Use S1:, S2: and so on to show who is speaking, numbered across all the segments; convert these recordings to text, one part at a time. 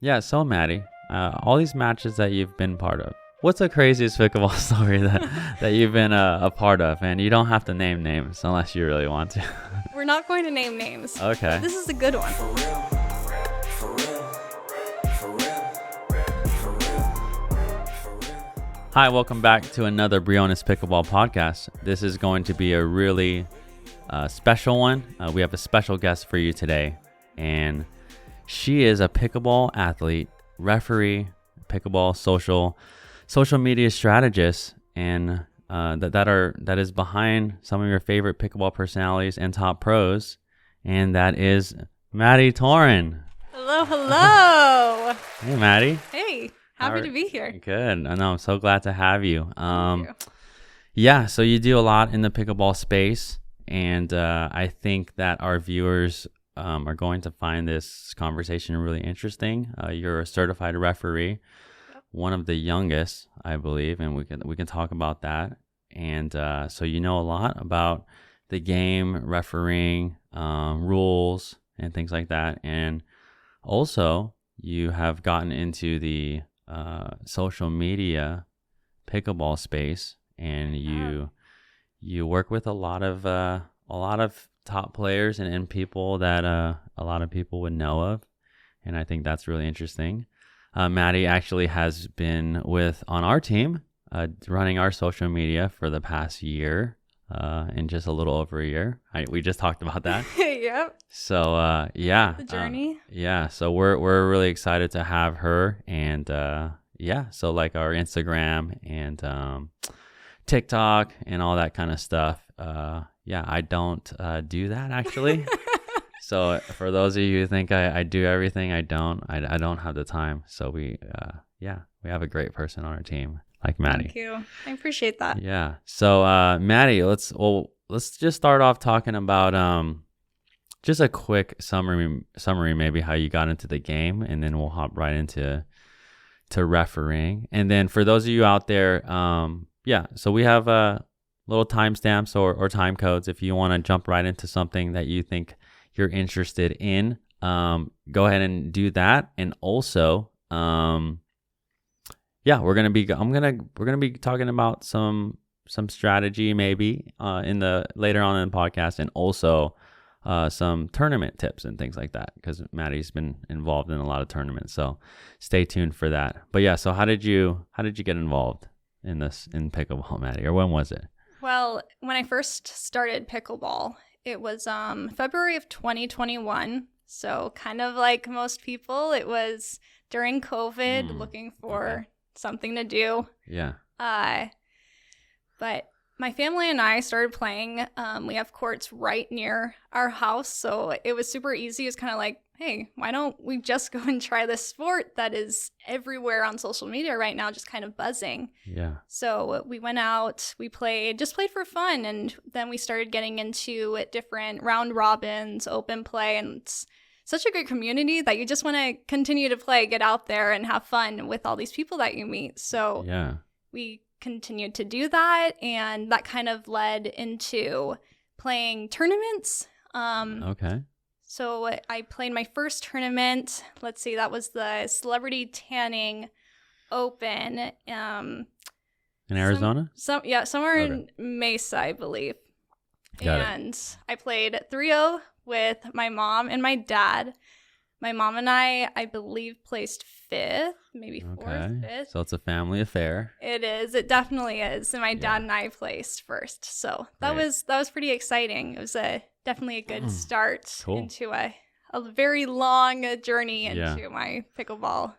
S1: Yeah, so Maddie, all these matches that you've been part of, what's the craziest pickleball story that you've been a part of? And you don't have to name names unless you really want to.
S2: We're not going to name names.
S1: Okay.
S2: This is a good one.
S1: Hi, welcome back to another Briones Pickleball podcast. This is going to be a really special one. We have a special guest for you today, and she is a pickleball athlete, referee, pickleball social media strategist, and that is behind some of your favorite pickleball personalities and top pros, and that is Maddie Toren.
S2: Hello.
S1: Hey, Maddie.
S2: Hey, happy to be here.
S1: Good. I know. I'm so glad to have you.
S2: Thank you.
S1: Yeah, so you do a lot in the pickleball space, and I think that our viewers are going to find this conversation really interesting. You're a certified referee, one of the youngest, I believe, and we can talk about that. And so you know a lot about the game, refereeing, rules, and things like that. And also, you have gotten into the social media pickleball space, and you work with a lot of top players and people that a lot of people would know of, and I think that's really interesting. Maddie actually has been on our team, running our social media for the past year, in just a little over a year. We just talked about that.
S2: Yep.
S1: So yeah,
S2: The journey.
S1: Yeah, so we're really excited to have her, and yeah, so like our Instagram and TikTok and all that kind of stuff. Yeah, I don't do that actually. So for those of you who think I do everything, I don't. I don't have the time. So we have a great person on our team like Maddie.
S2: Thank you. I appreciate that.
S1: Yeah. So Maddie, let's just start off talking about just a quick summary maybe how you got into the game, and then we'll hop right into refereeing. And then for those of you out there, so we have little timestamps or time codes if you want to jump right into something that you think you're interested in. Go ahead and do that. And also, we're gonna be talking about some strategy maybe later on in the podcast, and also some tournament tips and things like that, because Maddie's been involved in a lot of tournaments, so stay tuned for that. But yeah, so how did you get involved in pickleball, Maddie, or when was it?
S2: Well, when I first started pickleball, it was February of 2021. So kind of like most people, it was during COVID, looking for something to do.
S1: Yeah.
S2: But my family and I started playing. We have courts right near our house, so it was super easy. It's kind of like, hey, why don't we just go and try this sport that is everywhere on social media right now, just kind of buzzing.
S1: Yeah.
S2: So we went out, we played for fun, and then we started getting into different round robins, open play, and it's such a good community that you just want to continue to play, get out there and have fun with all these people that you meet. So
S1: yeah,
S2: we continued to do that, and that kind of led into playing tournaments.
S1: Okay.
S2: So I played my first tournament. Let's see, that was the Celebrity Tanning Open.
S1: In Arizona?
S2: Somewhere in Mesa, I believe.
S1: Got it.
S2: I played 3-0 with my mom and my dad. My mom and I believe, placed 5th, maybe 4th, 5th.
S1: So it's a family affair.
S2: It is. It definitely is. And my dad and I placed first. So that was pretty exciting. It was definitely a good start into a very long journey into my pickleball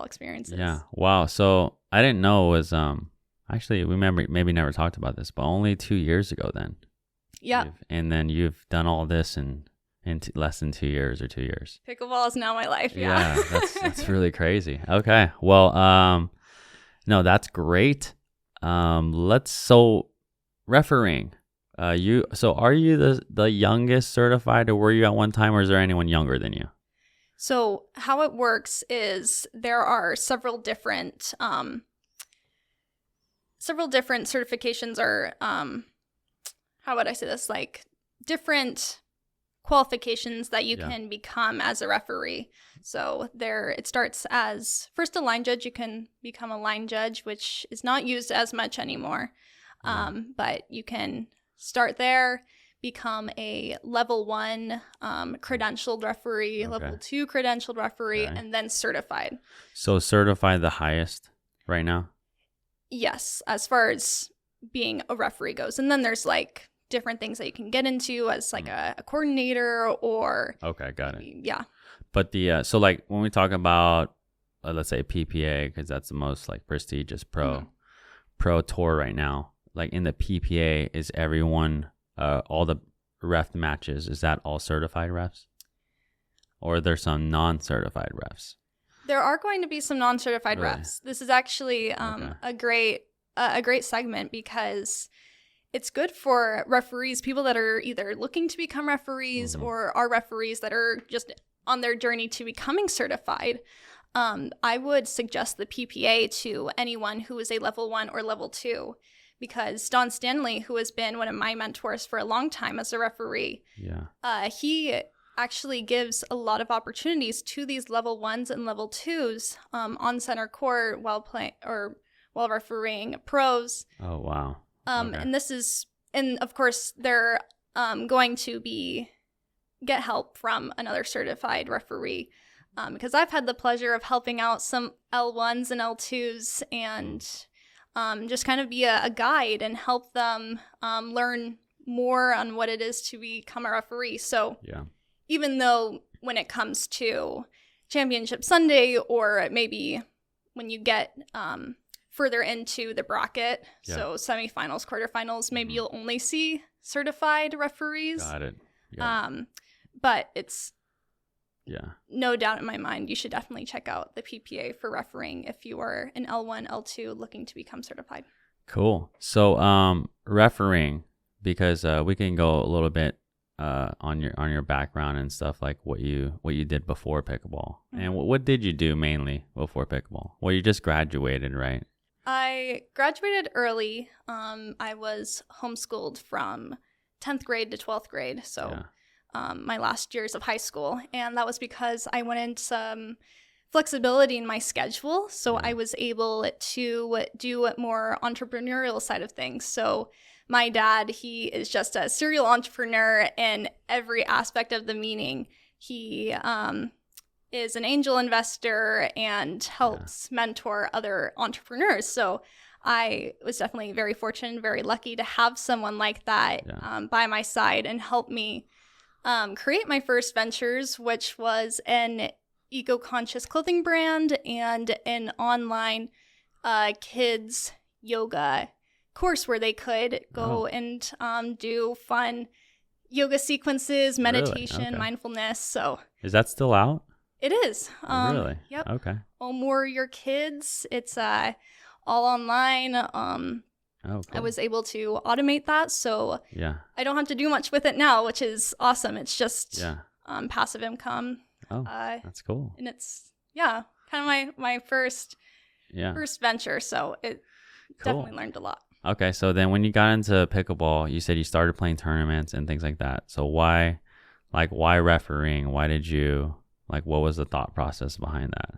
S2: experiences.
S1: Yeah. Wow. So I didn't know it was actually, we maybe never talked about this, but only 2 years ago then.
S2: Yeah.
S1: And then you've done all this in less than 2 years or 2 years.
S2: Pickleball is now my life. Yeah.
S1: That's really crazy. Okay. Well, no, that's great. Refereeing. Are you the youngest certified, or were you at one time, or is there anyone younger than you?
S2: So how it works is there are several different certifications, or how would I say this? Like different qualifications that you
S1: Yeah.
S2: can become as a referee. So it starts as first a line judge. You can become a line judge, which is not used as much anymore. But you can start there, become a level 1 credentialed referee, level 2 credentialed referee, and then certified.
S1: So certified the highest right now?
S2: Yes, as far as being a referee goes. And then there's like different things that you can get into as like a coordinator or...
S1: Okay, got it.
S2: Yeah.
S1: But so like when we talk about, let's say PPA, because that's the most like prestigious pro tour right now, like in the PPA, is everyone, all the ref matches, is that all certified refs? Or are there some non-certified refs?
S2: There are going to be some non-certified refs. This is actually a great segment because it's good for referees, people that are either looking to become referees or are referees that are just on their journey to becoming certified. I would suggest the PPA to anyone who is a level 1 or level 2, because Don Stanley, who has been one of my mentors for a long time as a referee, he actually gives a lot of opportunities to these level 1s and level 2s on center court while refereeing pros.
S1: Oh, wow.
S2: And of course they're going to get help from another certified referee, because I've had the pleasure of helping out some L1s and L2s and just kind of be a guide and help them learn more on what it is to become a referee. So even though when it comes to Championship Sunday, or maybe when you get further into the bracket, so semifinals, quarterfinals, maybe you'll only see certified referees.
S1: Got it.
S2: But it's no doubt in my mind, you should definitely check out the PPA for refereeing if you are an L1, L2 looking to become certified. Cool.
S1: So refereeing, because we can go a little bit on your background and stuff, like what you did before pickleball. And what did you do mainly before pickleball? Well, you just graduated, right?
S2: I graduated early. I was homeschooled from 10th grade to 12th grade, so my last years of high school, and that was because I wanted some flexibility in my schedule, so I was able to do more entrepreneurial side of things. So my dad, he is just a serial entrepreneur in every aspect of the meaning. He is an angel investor and helps mentor other entrepreneurs. So I was definitely very fortunate and very lucky to have someone like that by my side and help me create my first ventures, which was an eco-conscious clothing brand and an online kids yoga course where they could go and do fun yoga sequences, meditation,
S1: really?
S2: mindfulness. So
S1: is that still out?
S2: It is.
S1: Really?
S2: Yep.
S1: Okay.
S2: Home Warrior Kids. It's all online.
S1: Cool.
S2: I was able to automate that, so I don't have to do much with it now, which is awesome. It's just passive income.
S1: Oh, that's cool.
S2: And it's kind of my first venture, so it definitely learned a lot.
S1: Okay, so then when you got into pickleball, you said you started playing tournaments and things like that. So why refereeing? Why did you, what was the thought process behind that?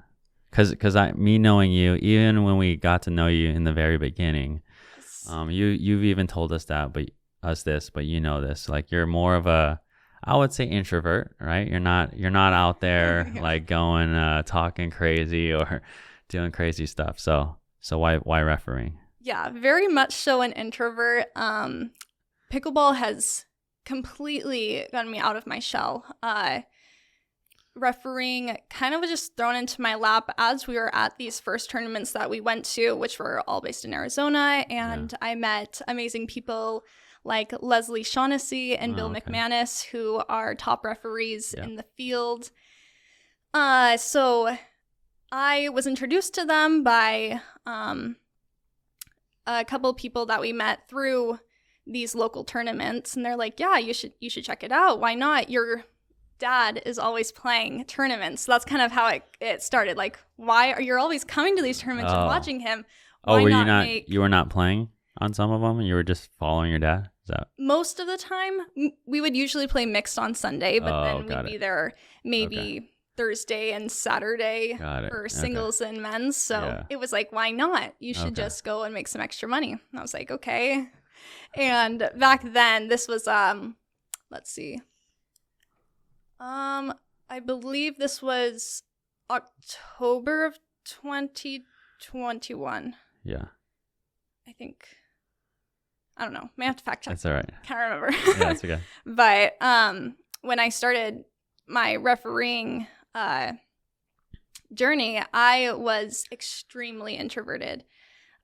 S1: Because me knowing you, even when we got to know you in the very beginning, you've even told us that, but you know this, like you're more of a, I would say, introvert, right? You're not out there like going talking crazy or doing crazy stuff. So why refereeing?
S2: Yeah, very much so an introvert. Pickleball has completely gotten me out of my shell. Refereeing kind of was just thrown into my lap as we were at these first tournaments that we went to, which were all based in Arizona. And I met amazing people like Leslie Shaughnessy and Bill McManus, who are top referees in the field. So I was introduced to them by a couple of people that we met through these local tournaments, and they're like, yeah, you should check it out. Why not? Your dad is always playing tournaments. So that's kind of how it started. Like, why are you always coming to these tournaments and watching him?
S1: Why you were not playing on some of them and you were just following your dad? Is that
S2: Most of the time, we would usually play mixed on Sunday, but then we'd be there maybe Thursday and Saturday for singles and men's. So it was like, why not? You should just go and make some extra money. And I was like, okay. And back then, this was, let's see. I believe this was October of 2021.
S1: Yeah.
S2: I think. I don't know. May have to fact check.
S1: That's all right.
S2: Can't remember.
S1: Yeah, that's okay.
S2: But when I started my refereeing journey, I was extremely introverted.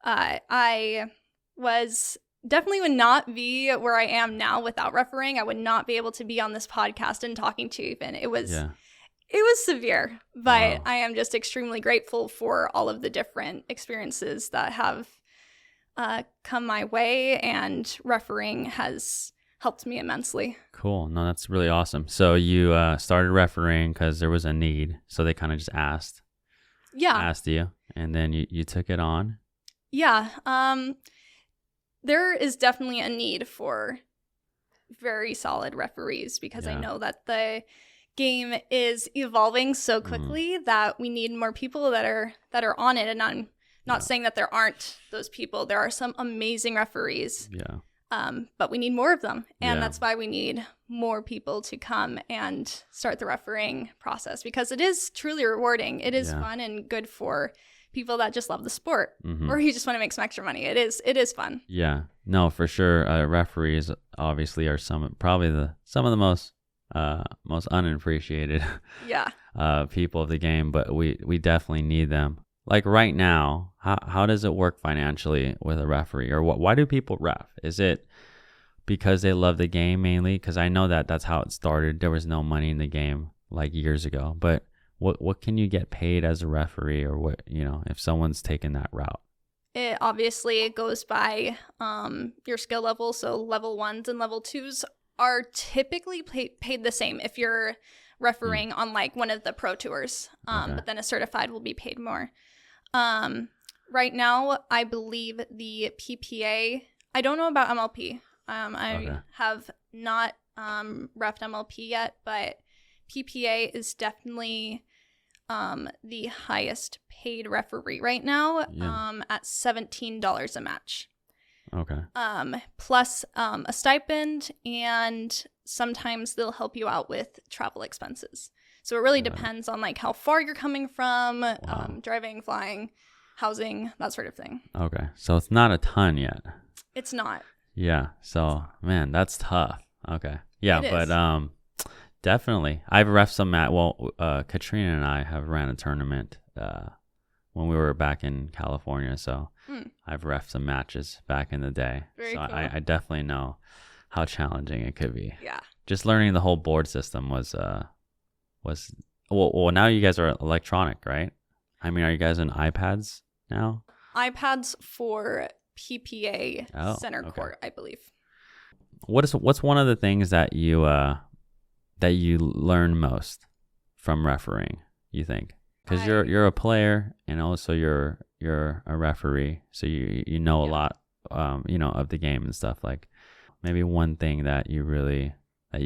S2: I was definitely would not be where I am now without refereeing. I would not be able to be on this podcast and talking to you even. It was severe, but I am just extremely grateful for all of the different experiences that have come my way, and refereeing has helped me immensely.
S1: Cool. No, that's really awesome. So you started refereeing because there was a need. So they kind of just asked you, and then you took it on.
S2: Yeah. There is definitely a need for very solid referees, because I know that the game is evolving so quickly that we need more people that are on it. And I'm not saying that there aren't those people. There are some amazing referees.
S1: Yeah.
S2: But we need more of them. And that's why we need more people to come and start the refereeing process, because it is truly rewarding. It is fun and good for people that just love the sport, or you just want to make some extra money. It is fun.
S1: Yeah. No, for sure. Referees obviously are some of the most unappreciated people of the game, but we definitely need them. Like right now, how does it work financially with a referee, or why do people ref? Is it because they love the game mainly? Because I know that's how it started. There was no money in the game like years ago, but what can you get paid as a referee, or what, if someone's taken that route?
S2: It obviously goes by your skill level. So level 1s and level 2s are typically paid the same if you're refereeing on like one of the pro tours, but then a certified will be paid more. Right now, I believe the PPA, I don't know about MLP. I have not reffed MLP yet, but PPA is definitely the highest paid referee right now, at $17 a match.
S1: Okay.
S2: Plus a stipend, and sometimes they'll help you out with travel expenses. So it really depends on like how far you're coming from, driving, flying, housing, that sort of thing.
S1: Okay. So it's not a ton yet.
S2: It's not.
S1: Yeah. So, man, that's tough. Okay. Yeah, but definitely. I've reffed some Katrina and I have ran a tournament when we were back in California. So I've reffed some matches back in the day.
S2: Very
S1: so
S2: cool.
S1: I definitely know how challenging it could be.
S2: Yeah.
S1: Just learning the whole board system was now you guys are electronic, right? I mean, are you guys on iPads now?
S2: iPads for PPA center court, I believe.
S1: What's one of the things that you learn most from refereeing, you think? Because you're a player, and also you're a referee, so you know a lot of the game and stuff. Like maybe one thing that you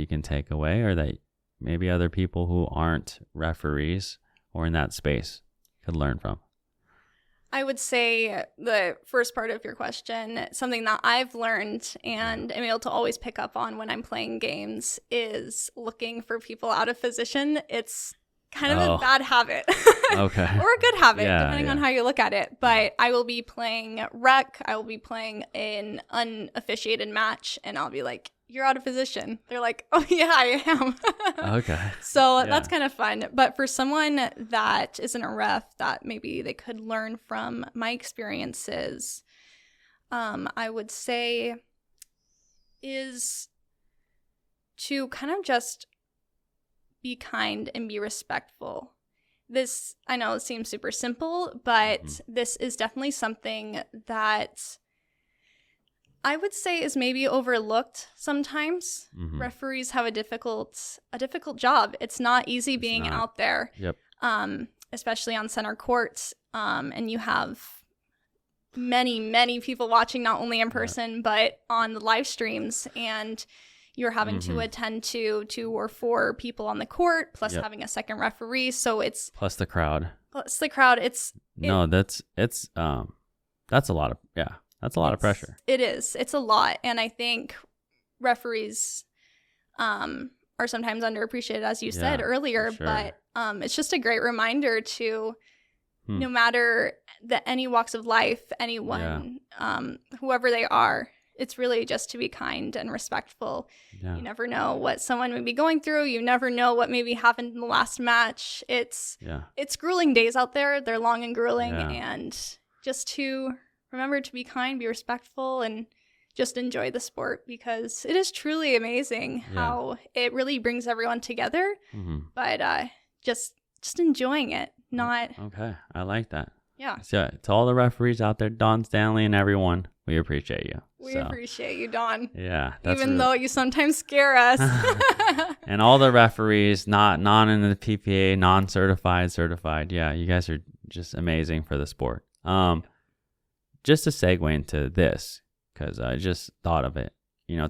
S1: can take away, or that maybe other people who aren't referees or in that space could learn from.
S2: I would say the first part of your question, something that I've learned and am able to always pick up on when I'm playing games, is looking for people out of position. It's kind of a bad habit.
S1: Okay.
S2: Or a good habit, depending on how you look at it. But I will be playing rec, I will be playing an unofficiated match, and I'll be like, you're out of position. They're like, oh yeah, I am.
S1: Okay.
S2: So that's kind of fun. But for someone that isn't a ref, that maybe they could learn from my experiences, I would say is to kind of just be kind and be respectful. This, I know it seems super simple, but this is definitely something that I would say is maybe overlooked sometimes. Referees have a difficult job. It's not easy being out there,
S1: Yep.
S2: Especially on center courts. And you have many people watching, not only in person, but on the live streams. And you're having to attend to 2 or 4 people on the court, plus having a second referee. So it's
S1: plus the crowd.
S2: That's
S1: a lot of that's a lot of pressure.
S2: It is. It's a lot, and I think referees are sometimes underappreciated, as you said earlier. Sure. But it's just a great reminder to no matter any walks of life, anyone, whoever they are. It's really just to be kind and respectful. Yeah. You never know what someone may be going through. You never know what maybe happened in the last match. It's grueling days out there. They're long and grueling. Yeah. And just to remember to be kind, be respectful, and just enjoy the sport, because it is truly amazing how it really brings everyone together. But just enjoying it, not...
S1: Okay, I like that.
S2: Yeah.
S1: So to all the referees out there, Don Stanley and everyone, we appreciate you.
S2: We appreciate you, Don.
S1: Yeah.
S2: Even though you sometimes scare us.
S1: And all the referees, non in the PPA, non-certified, certified. Yeah, you guys are just amazing for the sport. Just to segue into this, because I just thought of it,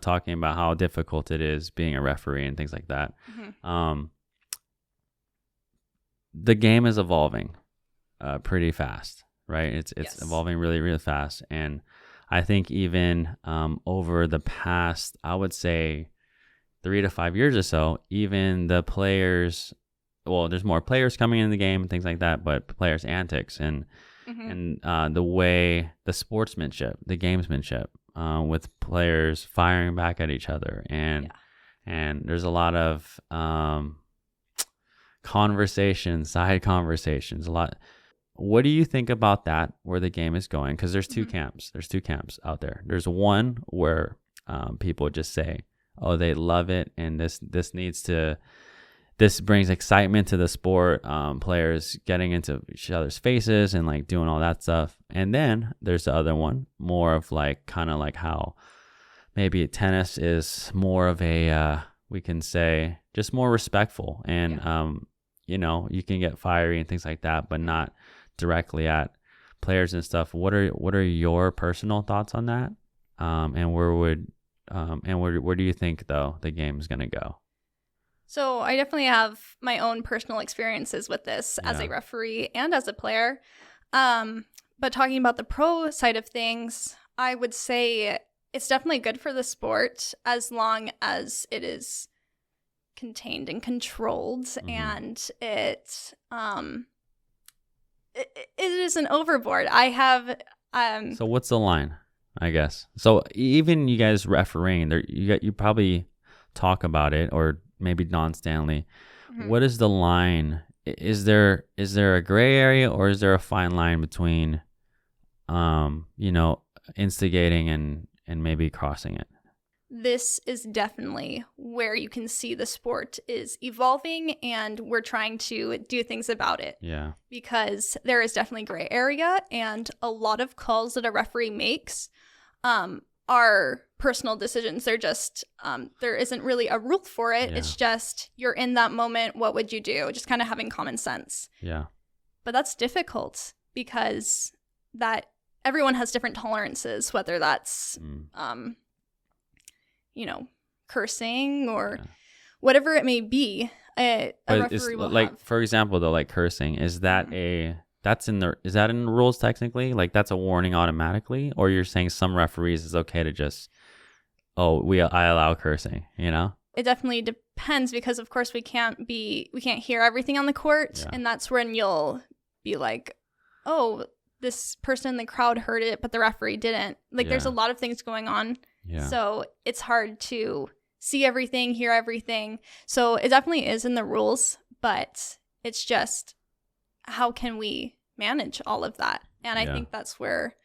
S1: talking about how difficult it is being a referee and things like that. The game is evolving pretty fast, right? It's evolving really, really fast. And I think even over the past, I would say 3 to 5 years or so, even the players, well, there's more players coming in the game and things like that, but players' antics and the way, the sportsmanship, the gamesmanship with players firing back at each other. And there's a lot of side conversations, a lot. What do you think about that, where the game is going? Because there's 2 camps. There's 2 camps out there. There's one where people just say, oh, they love it, and this brings excitement to the sport, players getting into each other's faces and like doing all that stuff. And then there's the other one, more of like kind of like how maybe tennis is more of a we can say just more respectful, and you can get fiery and things like that, but not directly at players and stuff. What are your personal thoughts on that? And where do you think though the game is going to go?
S2: So I definitely have my own personal experiences with this as a referee and as a player. But talking about the pro side of things, I would say it's definitely good for the sport as long as it is contained and controlled, and it isn't overboard. I have
S1: So what's the line, I guess? So even you guys refereeing, you probably talk about it, or maybe Don Stanley. What is the line? Is there a gray area, or is there a fine line between instigating and maybe crossing it?
S2: This is definitely where you can see the sport is evolving, and we're trying to do things about it. Yeah. Because there is definitely gray area, and a lot of calls that a referee makes are personal decisions. They're just, there isn't really a rule for it. Yeah. It's just, you're in that moment, what would you do? Just kind of having common sense. Yeah. But that's difficult because everyone has different tolerances, whether that's, cursing or whatever it may be. A referee will
S1: like,
S2: have.
S1: For example, though, like cursing, is that in the rules technically? Like that's a warning automatically, or you're saying some referees it's okay to just, I allow cursing,
S2: It definitely depends, because of course we can't hear everything on the court, and that's when you'll be like, oh, this person in the crowd heard it, but the referee didn't. Like there's a lot of things going on. Yeah. So it's hard to see everything, hear everything. So it definitely is in the rules, but it's just how can we manage all of that? And I think that's where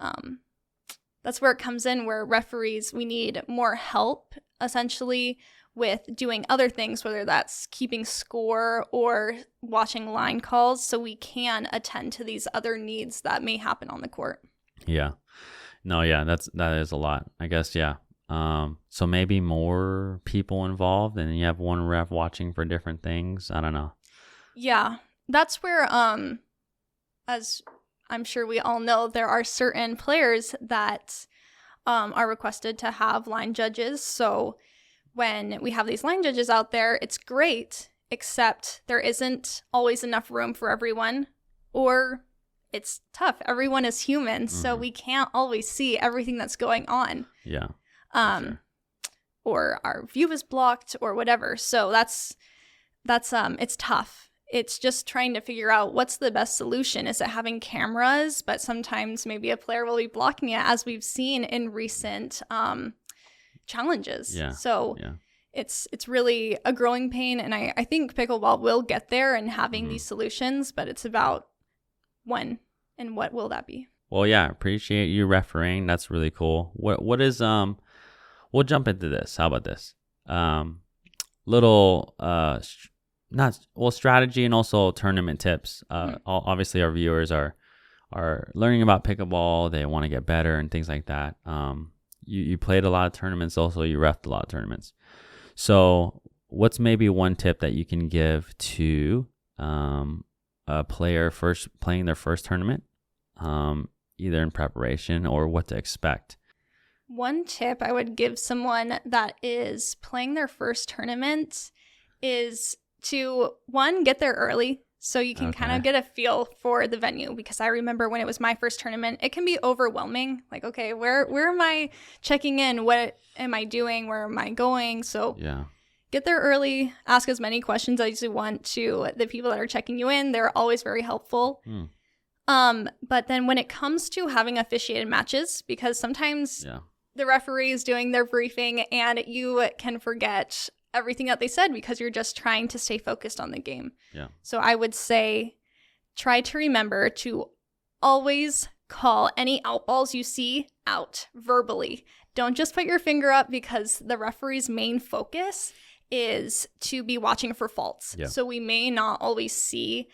S2: it comes in, where referees, we need more help essentially with doing other things, whether that's keeping score or watching line calls, so we can attend to these other needs that may happen on the court. Yeah.
S1: No, yeah, that is a lot, I guess. Yeah. So maybe more people involved, and you have one ref watching for different things. I don't know.
S2: Yeah, that's where, as I'm sure we all know there are certain players that are requested to have line judges. So when we have these line judges out there, it's great, except there isn't always enough room for everyone, or it's tough. Everyone is human, so we can't always see everything that's going on.
S1: Yeah.
S2: Sure. Or our view is blocked or whatever. So that's it's tough. It's just trying to figure out what's the best solution. Is it having cameras? But sometimes maybe a player will be blocking it, as we've seen in recent challenges.
S1: Yeah.
S2: So it's really a growing pain, and I think pickleball will get there in having these solutions, but it's about when and what will that be.
S1: Well, yeah, appreciate you refereeing. That's really cool. What is we'll jump into this. How about this? Little strategy and also tournament tips. Obviously our viewers are learning about pickleball. They want to get better and things like that. You played a lot of tournaments, also you reffed a lot of tournaments. So what's maybe one tip that you can give to a player first playing their first tournament, either in preparation or what to expect?
S2: One tip I would give someone that is playing their first tournament is to, one, get there early so you can kind of get a feel for the venue. Because I remember when it was my first tournament, it can be overwhelming. Like, okay, where am I checking in? What am I doing? Where am I going? So get there early, ask as many questions as you want to the people that are checking you in. They're always very helpful. But then when it comes to having officiated matches, because sometimes the referee is doing their briefing and you can forget everything that they said because you're just trying to stay focused on the game. So I would say try to remember to always call any out balls you see out verbally. Don't just put your finger up, because the referee's main focus is to be watching for faults. So we may not always see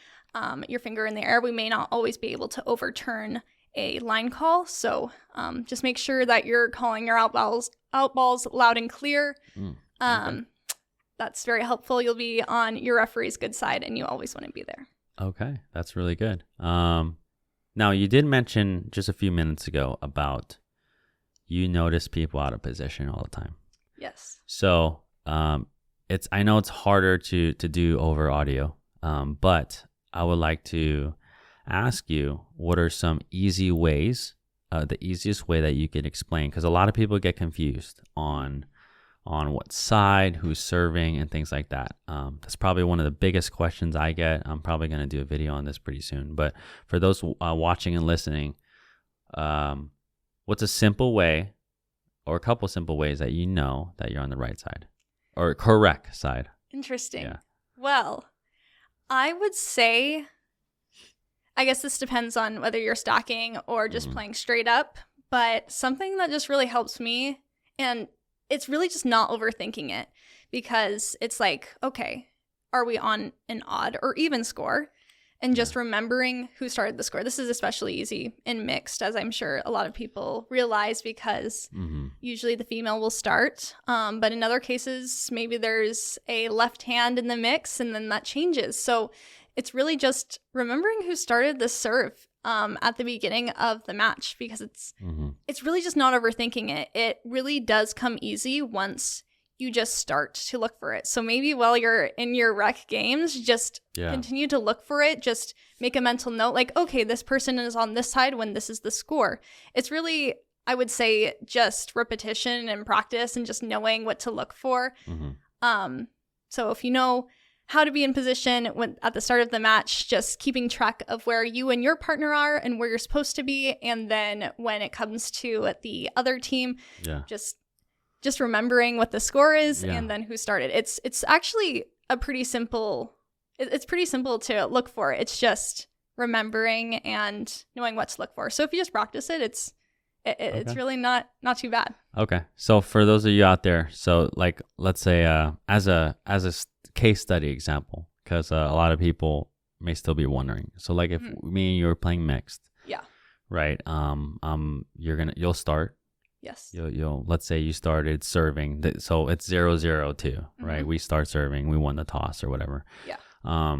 S2: your finger in the air. We may not always be able to overturn a line call. So just make sure that you're calling your out balls loud and clear. That's very helpful. You'll be on your referee's good side, and you always want to be there.
S1: Okay, that's really good. Now, you did mention just a few minutes ago about you notice people out of position all the time.
S2: Yes.
S1: So I know it's harder to do over audio, but I would like to ask you, what are some easy ways, the easiest way that you could explain? Because a lot of people get confused on what side, who's serving, and things like that. That's probably one of the biggest questions I get. I'm probably going to do a video on this pretty soon. But for those watching and listening, what's a simple way, or a couple simple ways that you know that you're on the right side or correct side?
S2: Interesting.
S1: Yeah.
S2: Well, I would say, I guess this depends on whether you're stacking or just playing straight up, but something that just really helps me, and it's really just not overthinking it, because it's like, okay, are we on an odd or even score? And just remembering who started the score. This is especially easy in mixed, as I'm sure a lot of people realize, because usually the female will start. But in other cases, maybe there's a left hand in the mix, and then that changes. So it's really just remembering who started the serve at the beginning of the match, because it's really just not overthinking it. It really does come easy once you just start to look for it. So maybe while you're in your rec games, just continue to look for it. Just make a mental note, like, okay, this person is on this side when this is the score. It's really, I would say, just repetition and practice and just knowing what to look for. So if you know how to be in position at the start of the match, just keeping track of where you and your partner are and where you're supposed to be. And then when it comes to the other team, just remembering what the score is and then who started. It's actually a pretty simple, it's pretty simple to look for. It's just remembering and knowing what to look for. So if you just practice it, it's really not too bad. Okay.
S1: So for those of you out there, so like, let's say as a case study example, because a lot of people may still be wondering. So like if me and you are playing mixed, right? You'll start.
S2: Yes.
S1: You'll let's say you started serving, so it's 0-0-2, right? We start serving, we won the toss or whatever.
S2: Yeah.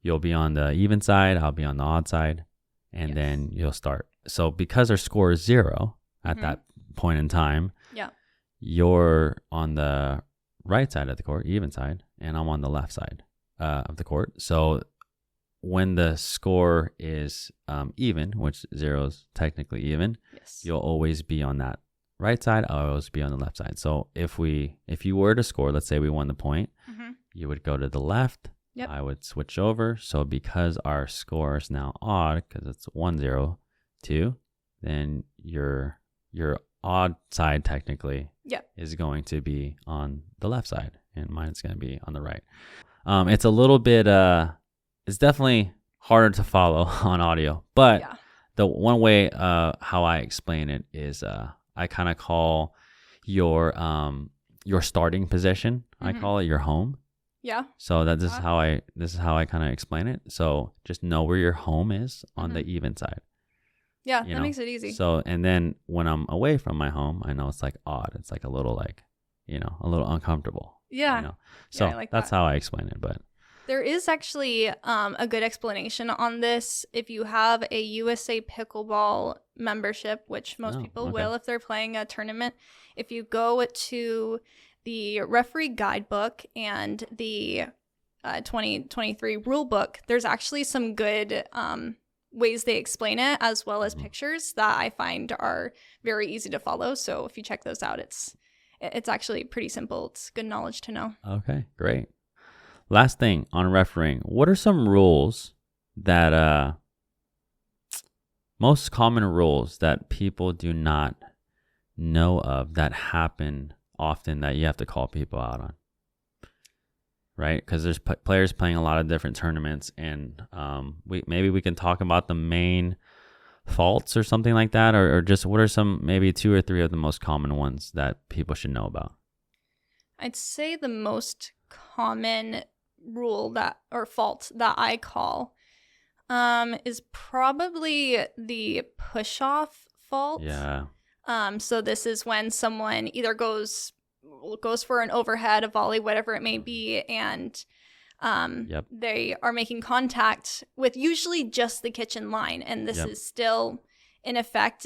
S1: You'll be on the even side, I'll be on the odd side. and
S2: Yes.
S1: then you'll start. So because our score is 0 at
S2: Mhm.
S1: that point in time,
S2: Yeah.
S1: you're on the right side of the court, even side, and I'm on the left side of the court. So when the score is even, which 0 is technically even,
S2: Yes.
S1: you'll always be on that right side. I'll always be on the left side. So if you were to score, let's say we won the point,
S2: Mhm.
S1: you would go to the left.
S2: Yep.
S1: I would switch over. So because our score is now odd, because it's 1-0-2, then your odd side technically
S2: Yep.
S1: is going to be on the left side, and mine is going to be on the right. It's a little bit it's definitely harder to follow on audio, but
S2: Yeah.
S1: the one way how I explain it is I kind of call your starting position, I
S2: Mhm.
S1: call it your home.
S2: Yeah.
S1: So that this
S2: Yeah.
S1: is how I kind of explain it. So just know where your home is on the
S2: Mhm.
S1: even side.
S2: Yeah.
S1: You
S2: That
S1: know?
S2: makes it easy.
S1: So, and then when I'm away from my home, I know it's like odd. It's like a little like, a little uncomfortable.
S2: Yeah.
S1: So
S2: I like
S1: that's
S2: that.
S1: how I explain it. But
S2: There is actually a good explanation on this. If you have a USA Pickleball membership, which most people
S1: okay.
S2: will if they're playing a tournament, if you go to the referee guidebook and the 2023 rule book, there's actually some good ways they explain it, as well as pictures that I find are very easy to follow. So if you check those out, it's actually pretty simple. It's good knowledge to know.
S1: Okay, great. Last thing on refereeing, what are some rules that most common rules that people do not know of that happen often that you have to call people out on? Right? Because there's players playing a lot of different tournaments, and we can talk about the main faults or something like that, or just what are some maybe 2 or 3 of the most common ones that people should know about?
S2: I'd say the most common rule or fault that I call is probably the push-off fault.
S1: Yeah.
S2: So this is when someone either goes for an overhead, a volley, whatever it may be, and
S1: Yep.
S2: they are making contact with usually just the kitchen line, and this
S1: Yep.
S2: is still in effect.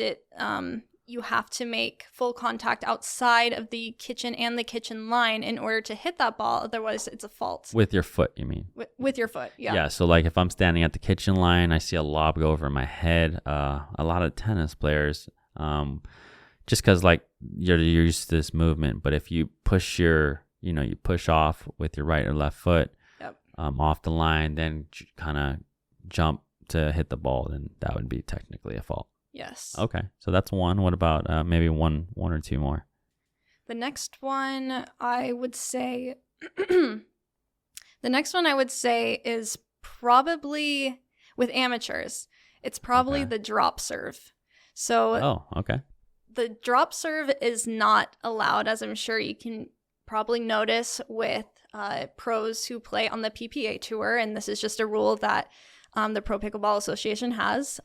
S2: You have to make full contact outside of the kitchen and the kitchen line in order to hit that ball. Otherwise, it's a fault.
S1: With your foot, you mean?
S2: With your foot, yeah.
S1: Yeah, so like if I'm standing at the kitchen line, I see a lob go over my head. A lot of tennis players, just because like you're used to this movement, but if you push you push off with your right or left foot,
S2: Yep.
S1: Off the line, then kind of jump to hit the ball, then that would be technically a fault.
S2: Yes.
S1: Okay, so that's one. What about maybe one or 2 more?
S2: The next one I would say is probably with amateurs. It's probably
S1: Okay.
S2: the drop serve. So
S1: Oh, okay.
S2: the drop serve is not allowed, as I'm sure you can probably notice with pros who play on the PPA tour, and this is just a rule that the Pro Pickleball Association has,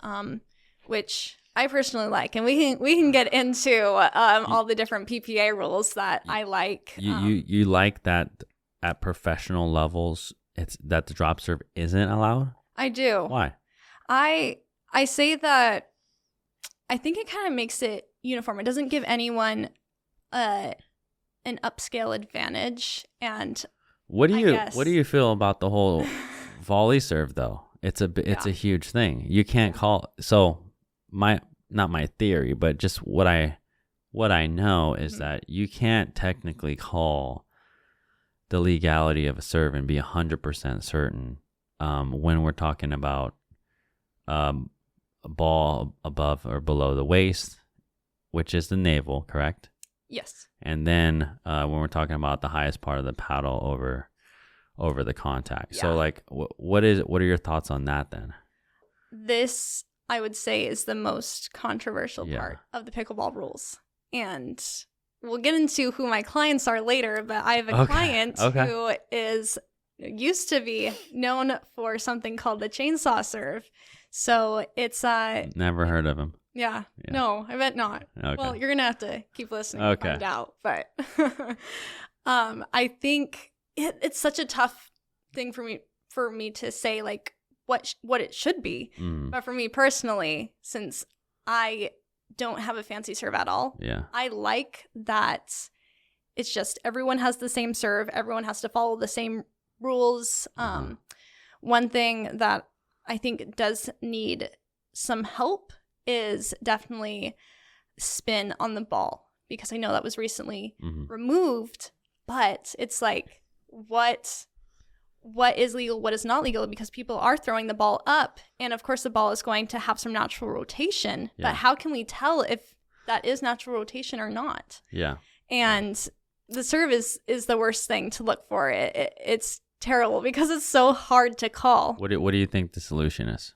S2: which I personally like, and we can get into all the different PPA rules that I like.
S1: You like that at professional levels, it's that the drop serve isn't allowed?
S2: I do.
S1: Why?
S2: I say that I think it kind of makes it uniform. It doesn't give anyone an upscale advantage. And
S1: What do you feel about the whole volley serve though? It's a huge thing. You can't call not my theory, but just what I know is that you can't technically call the legality of a serve and be 100% certain when we're talking about a ball above or below the waist, which is the navel, correct?
S2: Yes.
S1: And then when we're talking about the highest part of the paddle over the contact.
S2: Yeah.
S1: So like what are your thoughts on that then?
S2: This, I would say, is the most controversial part of the pickleball rules. And we'll get into who my clients are later, but I have a client who used to be known for something called the chainsaw serve. So it's
S1: never heard of him.
S2: Yeah. No, I bet not.
S1: Okay.
S2: Well, you're gonna have to keep listening to find out. But I think it's such a tough thing for me to say, like, what it should be. But for me personally, since I don't have a fancy serve at all, I like that it's just everyone has the same serve. Everyone has to follow the same rules. One thing that I think does need some help is definitely spin on the ball, because I know that was recently removed, but it's like, what is legal, what is not legal, because people are throwing the ball up, and of course the ball is going to have some natural rotation, but how can we tell if that is natural rotation or not? And the serve is the worst thing to look for. It's terrible because it's so hard to call.
S1: What do you think the solution is?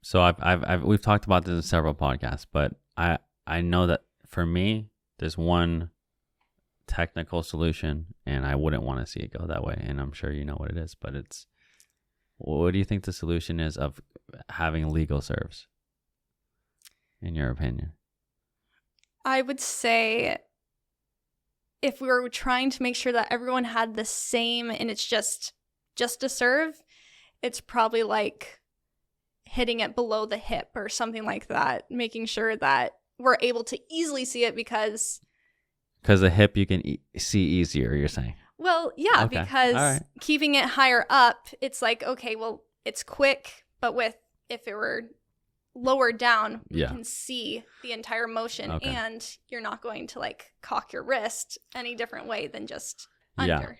S1: So we've talked about this in several podcasts, but I know that for me, there's one technical solution, and I wouldn't want to see it go that way. And I'm sure you know what it is, but what do you think the solution is of having legal serves, in your opinion?
S2: I would say if we were trying to make sure that everyone had the same and it's just a serve, it's probably like hitting it below the hip or something like that, making sure that we're able to easily see it because
S1: the hip you can see easier, you're saying?
S2: Well, yeah, okay. Because keeping it higher up, it's like, okay, well, it's quick, but if it were lower down, you can see the entire motion, and you're not going to like cock your wrist any different way than just underneath.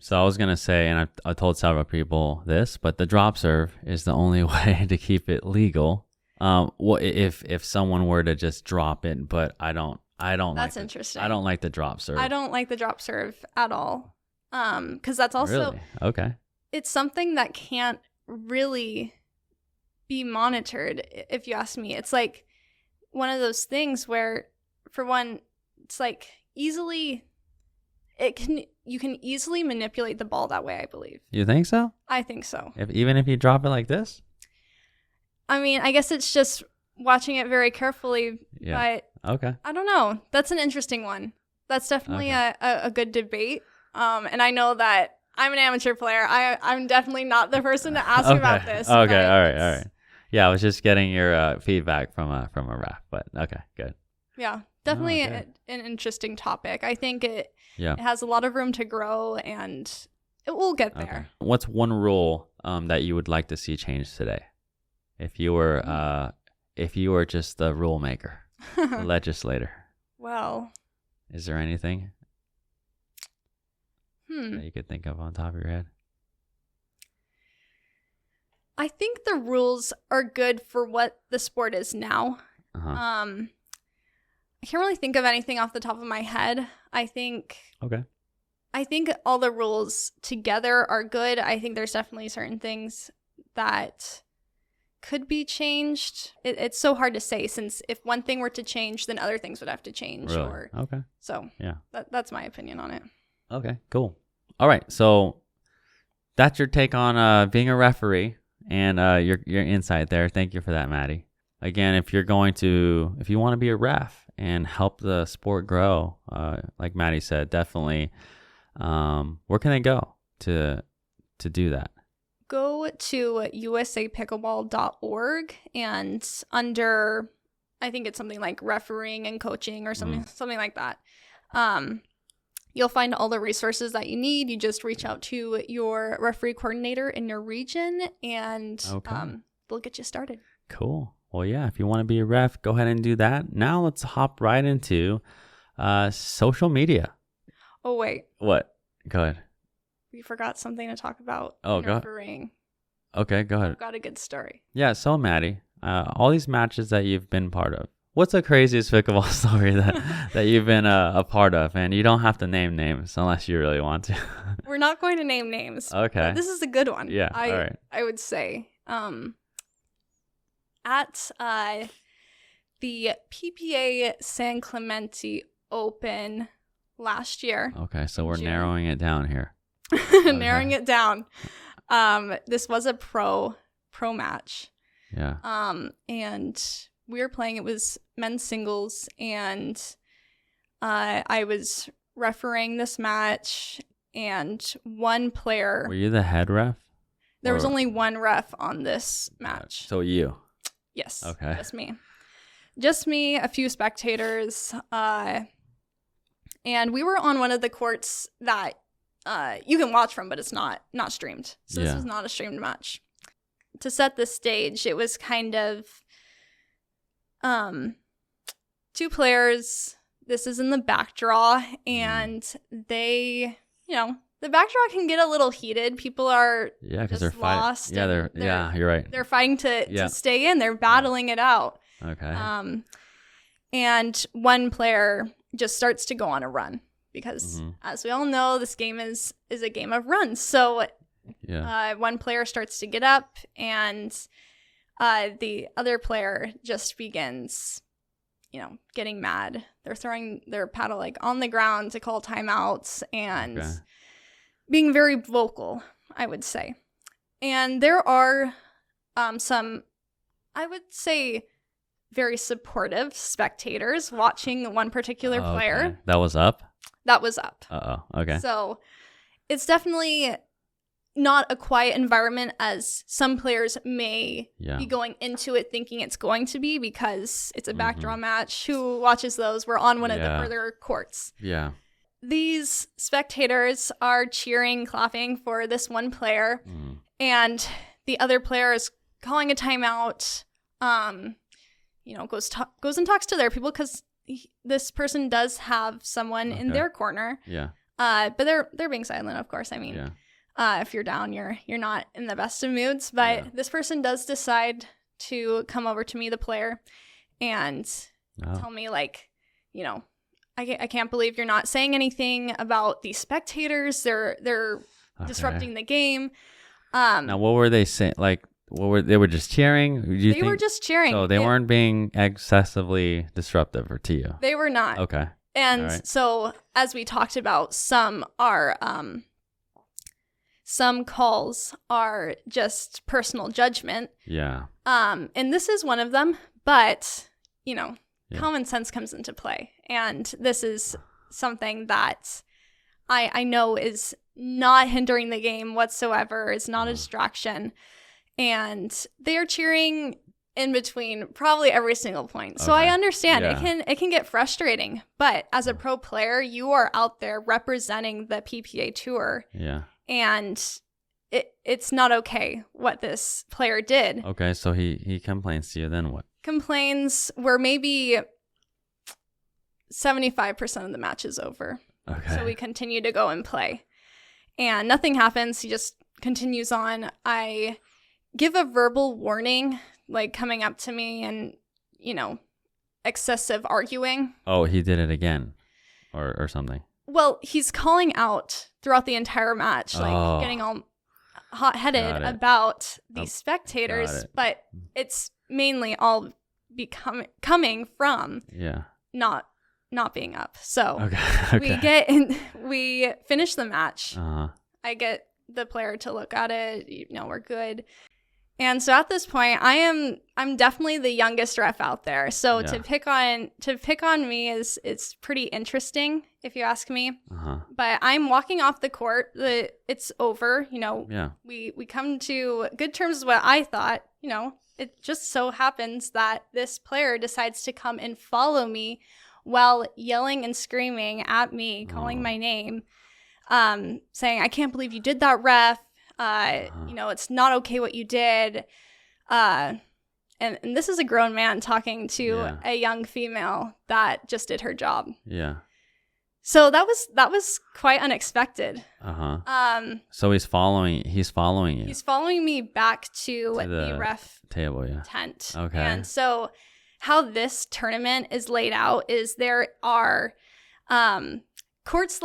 S2: So I was gonna say, and I told several people this, but the drop serve is the only way to keep it legal. What if someone were to just drop it, but I don't. That's interesting. I don't like the drop serve. I don't like the drop serve at all. Because that's also really? Okay. It's something that can't really be monitored, if you ask me. It's like one of those things where, for one, it's like you can easily manipulate the ball that way, I believe. You think so? I think so. Even if you drop it like this? I mean, I guess it's just watching it very carefully. Yeah. But okay. I don't know. That's an interesting one. That's definitely a good debate. And I know that I'm an amateur player. I'm definitely not the person to ask about this. Okay. All right. Yeah, I was just getting your feedback from a ref, but okay, good. Yeah, definitely an interesting topic. I think it has a lot of room to grow, and it will get there. Okay. What's one rule that you would like to see changed today? If you were just the rule maker, the legislator. Well, is there anything that you could think of on top of your head? I think the rules are good for what the sport is now. I can't really think of anything off the top of my head. I think all the rules together are good. I think there's definitely certain things that could be changed. It's so hard to say, since if one thing were to change, then other things would have to change. Really? So yeah, that's my opinion on it. Okay, cool. All right, so that's your take on being a referee and your insight there. Thank you for that, Maddie. Again, if you want to be a ref and help the sport grow, like Maddie said, definitely, where can they go to do that? Go to usapickleball.org, and under, I think it's something like refereeing and coaching or something like that. You'll find all the resources that you need. You just reach out to your referee coordinator in your region, and they'll get you started. Cool. Well, yeah, if you want to be a ref, go ahead and do that. Now let's hop right into social media. Oh, wait. What? Go ahead. We forgot something to talk about in refereeing. Okay, go ahead. I've got a good story. Yeah, so Maddie, all these matches that you've been part of, what's the craziest pickleball story that you've been a part of? And you don't have to name names unless you really want to. We're not going to name names. Okay. This is a good one. Yeah, all right. I would say. At the PPA San Clemente Open last year. Okay, so we're narrowing it down here. Narrowing it down. This was a pro match. Yeah. And we were playing, it was men's singles, and I was refereeing this match, and one player. Were you the head ref? There was only one ref on this match.
S1: So you?
S2: Yes.
S1: Okay.
S2: Just me, a few spectators, and we were on one of the courts that you can watch from, but it's not streamed. So this was not a streamed match. To set the stage, it was kind of two players. This is in the back draw, and they, the back draw can get a little heated. People are
S1: because they're
S2: lost.
S1: Fighting. You're right.
S2: They're fighting to stay in. They're battling it out.
S1: Okay.
S2: And one player just starts to go on a run because, as we all know, this game is a game of runs. So one player starts to get up, and the other player just begins, getting mad. They're throwing their paddle on the ground to call timeouts and being very vocal, I would say. And there are some, I would say, very supportive spectators watching one particular player.
S1: Okay. That was up?
S2: That was up.
S1: Uh-oh. Okay.
S2: So it's definitely not a quiet environment as some players may be going into it thinking it's going to be, because it's a backdraw match. Who watches those? We're on one of the further courts.
S1: Yeah.
S2: These spectators are cheering, clapping for this one player, and the other player is calling a timeout. Goes and talks to their people, because this person does have someone in their corner.
S1: Yeah.
S2: But they're being silent, of course. I mean, if you're down, you're not in the best of moods. But this person does decide to come over to me, the player, and tell me, I can't believe you're not saying anything about these spectators. They're disrupting the game.
S1: Now, what were they saying? They were just cheering? They
S2: were just cheering.
S1: So they weren't being excessively disruptive to you?
S2: They were not.
S1: Okay.
S2: And so, as we talked about, some calls are just personal judgment.
S1: Yeah.
S2: And this is one of them, but, common sense comes into play. And this is something that I know is not hindering the game whatsoever. It's not a distraction. And they are cheering in between probably every single point. So I understand it can get frustrating, but as a pro player, you are out there representing the PPA Tour.
S1: Yeah.
S2: And it's not okay what this player did.
S1: Okay, so he complains to you, then what?
S2: Complains where maybe 75% of the match is over.
S1: Okay.
S2: So we continue to go and play. And nothing happens. He just continues on. I give a verbal warning, coming up to me and, excessive arguing.
S1: Oh, he did it again or something.
S2: Well, he's calling out throughout the entire match, getting all hot-headed about these spectators, but it's mainly all coming from not being up. So we finish the match. I get the player to look at it. We're good. And so at this point, I'm definitely the youngest ref out there. So to pick on me is pretty interesting, if you ask me. But I'm walking off the court. It's over. We come to good terms with what I thought. It just so happens that this player decides to come and follow me while yelling and screaming at me, calling my name, saying, "I can't believe you did that, ref. It's not okay what you did." And this is a grown man talking to a young female that just did her job.
S1: Yeah.
S2: So that was quite unexpected.
S1: So he's following you. He's
S2: following me back to the ref
S1: table,
S2: tent.
S1: Okay.
S2: And so how this tournament is laid out is there are courts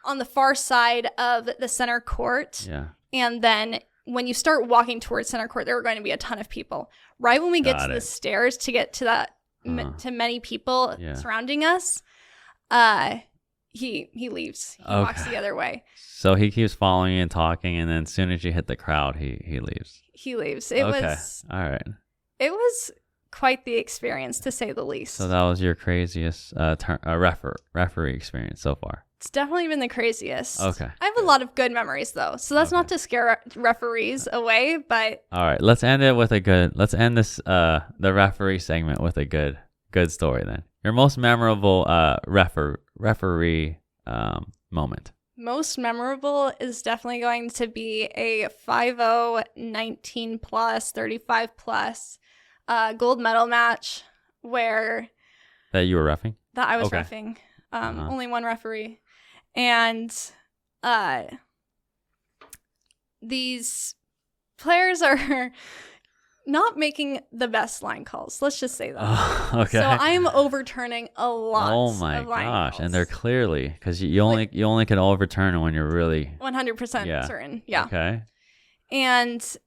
S2: on the far side of the center court.
S1: Yeah.
S2: And then when you start walking towards center court, there are going to be a ton of people. Right when we get to the stairs to get to that to many people surrounding us, he leaves. He walks the other way.
S1: So he keeps following you and talking, and then as soon as you hit the crowd, he leaves.
S2: He leaves. It was
S1: all right.
S2: It was quite the experience, to say the least.
S1: So that was your craziest referee experience so far.
S2: It's definitely been the craziest.
S1: Okay.
S2: I have a lot of good memories though, so that's not to scare referees away, but
S1: all right, let's end this the referee segment with a good story then. Your most memorable referee moment.
S2: Most memorable is definitely going to be a 5-0, 19 plus, 35 plus gold medal match where
S1: That you were reffing?
S2: that I was reffing. Only one referee. And these players are not making the best line calls. Let's just say that.
S1: Oh, okay.
S2: So I'm overturning a lot.
S1: Oh my
S2: of line
S1: gosh!
S2: calls.
S1: And they're clearly because you only can overturn it when you're really
S2: 100% certain. Yeah.
S1: Okay.
S2: And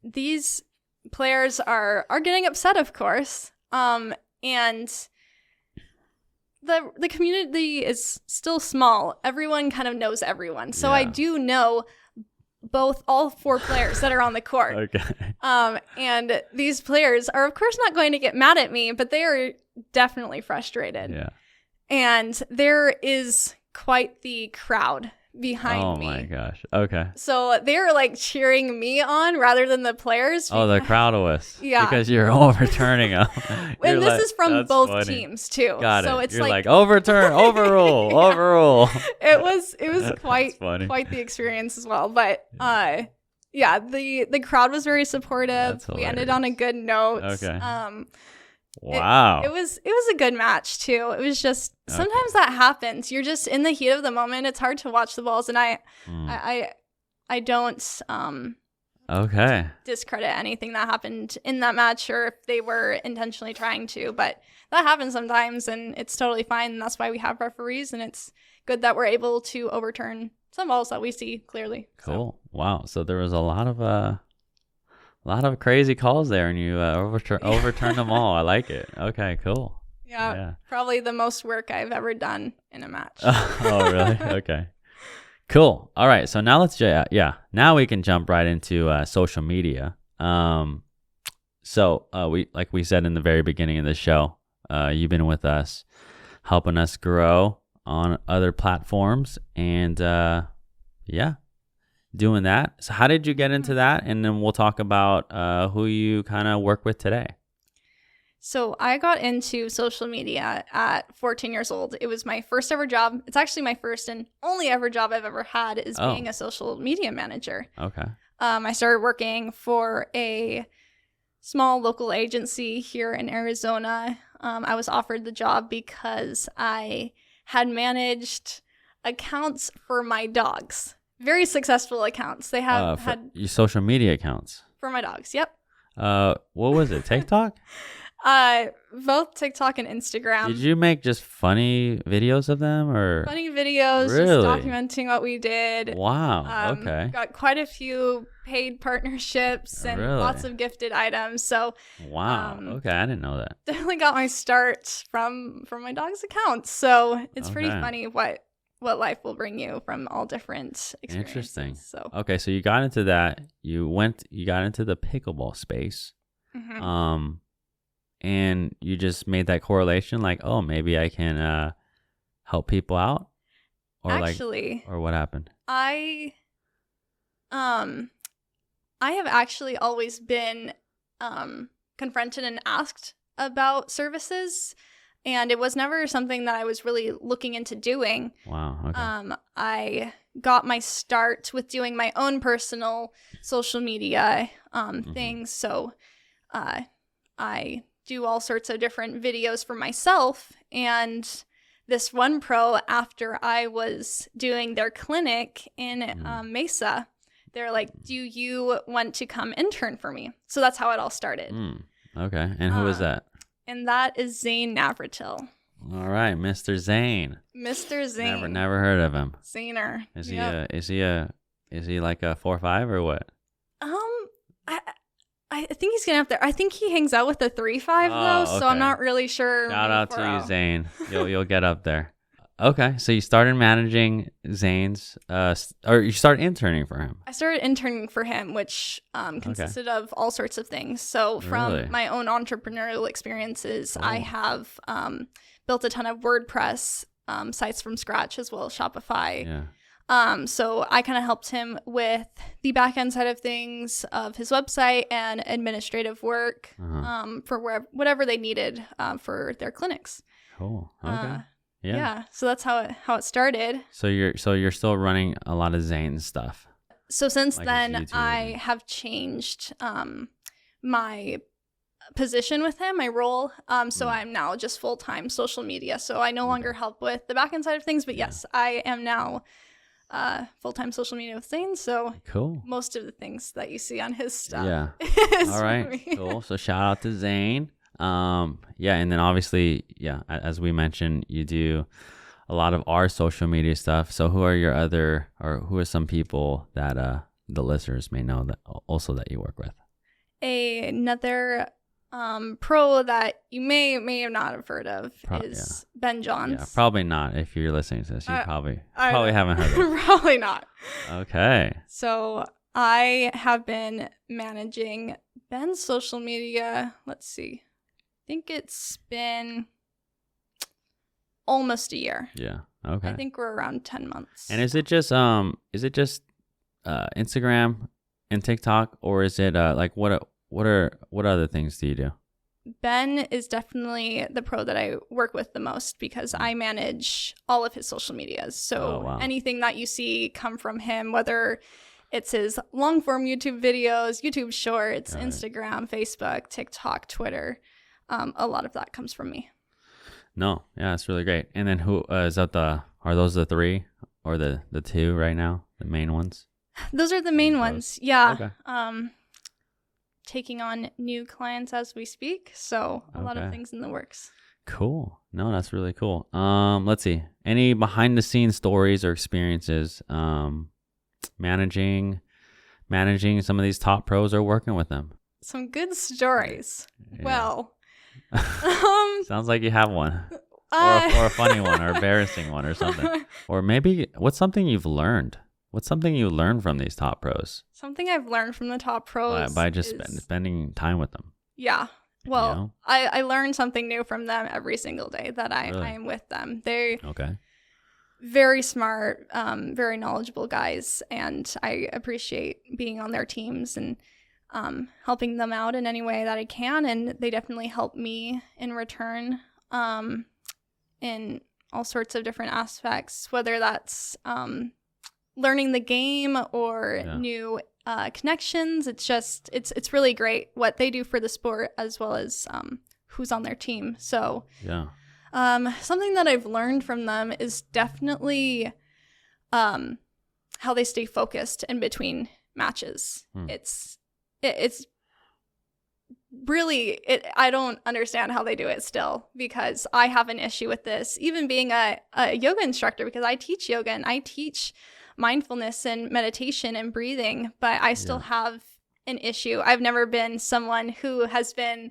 S2: these players are getting upset, of course. And the community is still small. Everyone kind of knows everyone. So I do know all 4 players that are on the court.
S1: Okay.
S2: And these players are, of course, not going to get mad at me, but they are definitely frustrated.
S1: Yeah.
S2: And there is quite the crowd behind me.
S1: Oh my gosh. Okay.
S2: So they're like cheering me on rather than the players.
S1: Oh, the crowd was.
S2: Yeah.
S1: Because you're overturning them.
S2: And this is from both teams too.
S1: Got it.
S2: So it's
S1: you're like overturn, overrule, overrule.
S2: It was quite the experience as well. But the crowd was very supportive. We ended on a good note.
S1: Okay.
S2: Wow. It was a good match too. It was just sometimes that happens. You're just in the heat of the moment. It's hard to watch the balls, and I don't discredit anything that happened in that match or if they were intentionally trying to, but that happens sometimes and it's totally fine, and that's why we have referees, and it's good that we're able to overturn some balls that we see clearly.
S1: Cool. So. Wow. So there was a lot of crazy calls there, and you overturned them all. I like it. Okay, cool.
S2: Yeah, probably the most work I've ever done in a match.
S1: Oh, really? Okay. Cool. All right. So now now we can jump right into social media. So we said in the very beginning of the show, you've been with us, helping us grow on other platforms, and doing that. So how did you get into that? And then we'll talk about who you kind of work with today.
S2: So I got into social media at 14 years old. It was my first ever job. It's actually my first and only ever job I've ever had is being a social media manager.
S1: Okay.
S2: I started working for a small local agency here in Arizona. I was offered the job because I had managed accounts for my dogs. Very successful accounts. They have had
S1: your social media accounts
S2: for my dogs. Yep.
S1: What was it? TikTok?
S2: Both TikTok and Instagram.
S1: Did you make just funny videos of them, or
S2: funny videos?
S1: Really?
S2: Just documenting what we did.
S1: Wow. Okay.
S2: Got quite a few paid partnerships and lots of gifted items. So
S1: wow. Okay, I didn't know that.
S2: Definitely got my start from my dog's accounts. So it's pretty funny what life will bring you from all different experiences.
S1: Interesting.
S2: So
S1: okay, so you got into that. You got into the pickleball space.
S2: Mm-hmm.
S1: And you just made that correlation, like, oh, maybe I can help people out, or
S2: actually,
S1: or what happened?
S2: I have actually always been confronted and asked about services. And it was never something that I was really looking into doing.
S1: Wow. Okay.
S2: I got my start with doing my own personal social media things. So I do all sorts of different videos for myself. And this one pro, after I was doing their clinic in Mesa, they're like, do you want to come intern for me? So that's how it all started.
S1: Okay. And who is that?
S2: And that is Zane Navratil.
S1: All right, Mr. Zane.
S2: Mr. Zane.
S1: Never heard of him.
S2: Zaner.
S1: Is he like a 4'5" or what?
S2: I think he's getting up there. I think he hangs out with the 3'5" though, so I'm not really sure.
S1: Shout out to you, Zane. You'll get up there. Okay, so you started managing Zane's, or you started interning for him.
S2: I started interning for him, which consisted of all sorts of things. So from my own entrepreneurial experiences, I have built a ton of WordPress sites from scratch as well as Shopify.
S1: Yeah.
S2: So I kind of helped him with the back end side of things of his website and administrative work for whatever they needed for their clinics.
S1: Cool. Okay.
S2: Yeah. So that's how it started.
S1: So you're still running a lot of Zane stuff.
S2: So since
S1: like
S2: then, I have changed my position with him, my role. So I'm now just full-time social media. So I no longer help with the back end side of things, but yes, I am now full-time social media with Zane. So
S1: cool.
S2: Most of the things that you see on his stuff.
S1: Yeah.
S2: Is
S1: all right.
S2: me.
S1: Cool. So shout out to Zane. Yeah, and then obviously, as we mentioned, you do a lot of our social media stuff. So who are some people that the listeners may know that you work with?
S2: Another pro that you may have not have heard of is Ben Johns.
S1: Yeah, probably not. If you're listening to this, you probably haven't heard of it.
S2: Probably not.
S1: Okay.
S2: So I have been managing Ben's social media. Let's see. I think it's been almost a year.
S1: Yeah. Okay.
S2: I think we're around 10 months.
S1: And is it just Instagram and TikTok, or is it like what other things do you do?
S2: Ben is definitely the pro that I work with the most because I manage all of his social medias. So anything that you see come from him, whether it's his long form YouTube videos, YouTube shorts, Instagram, Facebook, TikTok, Twitter, a lot of that comes from me.
S1: No, yeah, it's really great. And then who are those the three or the two right now, the main ones?
S2: Those are the main ones. Yeah.
S1: Okay.
S2: Taking on new clients as we speak. So a lot of things in the works.
S1: Cool. No, that's really cool. Let's see. Any behind the scenes stories or experiences managing some of these top pros or working with them? Some
S2: good stories. Yeah. Well,
S1: sounds like you have one. Or a funny one or embarrassing one or something. Or maybe what's something you've learned? What's something you learned from these top pros?
S2: Something I've learned from the top pros
S1: by just spending time with them.
S2: Yeah. Well, I learn something new from them every single day that I am with them. They're very smart, very knowledgeable guys, and I appreciate being on their teams and helping them out in any way that I can, and they definitely help me in return in all sorts of different aspects, whether that's learning the game or new connections. It's really great what they do for the sport as well as who's on their team. So something that I've learned from them is definitely how they stay focused in between matches. It's really, I don't understand how they do it still, because I have an issue with this, even being a yoga instructor, because I teach yoga and I teach mindfulness and meditation and breathing, but I still have an issue. I've never been someone who has been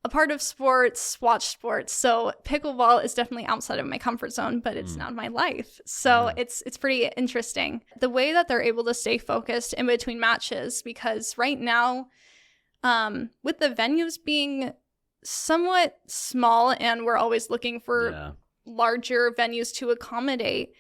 S2: a part of sports, watched sports. So pickleball is definitely outside of my comfort zone, but it's not my life. So it's pretty interesting the way that they're able to stay focused in between matches, because right now, with the venues being somewhat small and we're always looking for larger venues to accommodate,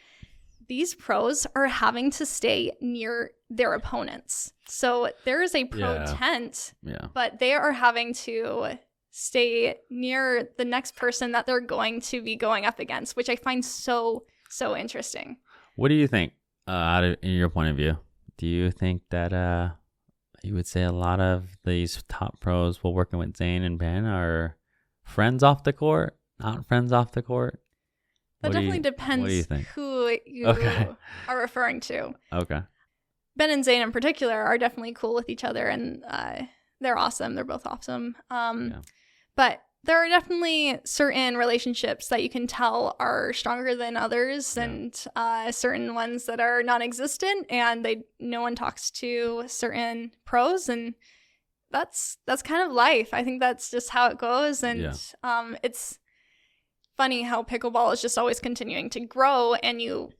S2: these pros are having to stay near their opponents. So there is a pro tent, but they are having to stay near the next person that they're going to be going up against, which I find so interesting.
S1: What do you think, in your point of view? Do you think that you would say a lot of these top pros while working with Zane and Ben are friends off the court, not friends off the court?
S2: That definitely depends who you are referring to. Okay. Ben and Zane in particular are definitely cool with each other, and they're awesome. They're both awesome. But there are definitely certain relationships that you can tell are stronger than others, and certain ones that are non-existent, and no one talks to certain pros, and that's kind of life. I think that's just how it goes, and it's funny how pickleball is just always continuing to grow, and you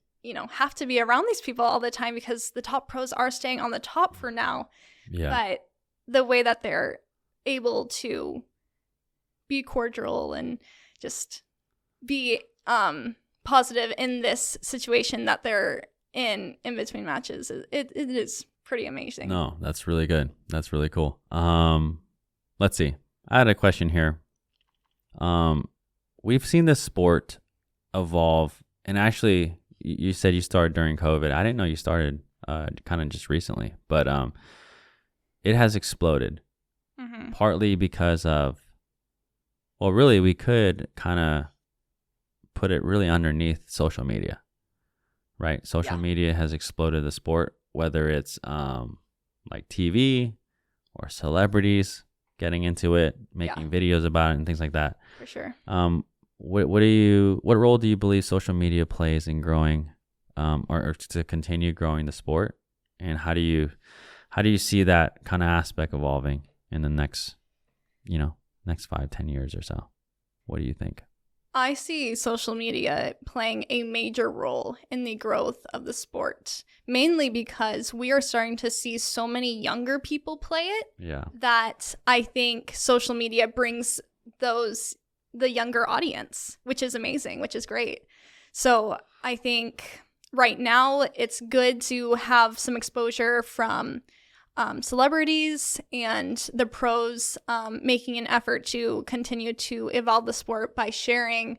S2: have to be around these people all the time because the top pros are staying on the top for now. But the way that they're able to be cordial and just be positive in this situation that they're in between matches. It is pretty amazing.
S1: No, that's really good. That's really cool. Let's see. I had a question here. We've seen this sport evolve, and actually, you said you started during COVID. I didn't know you started kind of just recently, but it has exploded. Partly because of, well, really, we could kind of put it really underneath social media, right? Social media has exploded the sport, whether it's like TV or celebrities getting into it, making videos about it and things like that.
S2: For sure.
S1: What role do you believe social media plays in growing or to continue growing the sport? And how do you see that kind of aspect evolving in the next 5-10 years or so? What do you think?
S2: I see social media playing a major role in the growth of the sport, mainly because we are starting to see so many younger people play it that I think social media brings the younger audience, which is amazing, which is great. So I think right now it's good to have some exposure from celebrities and the pros making an effort to continue to evolve the sport by sharing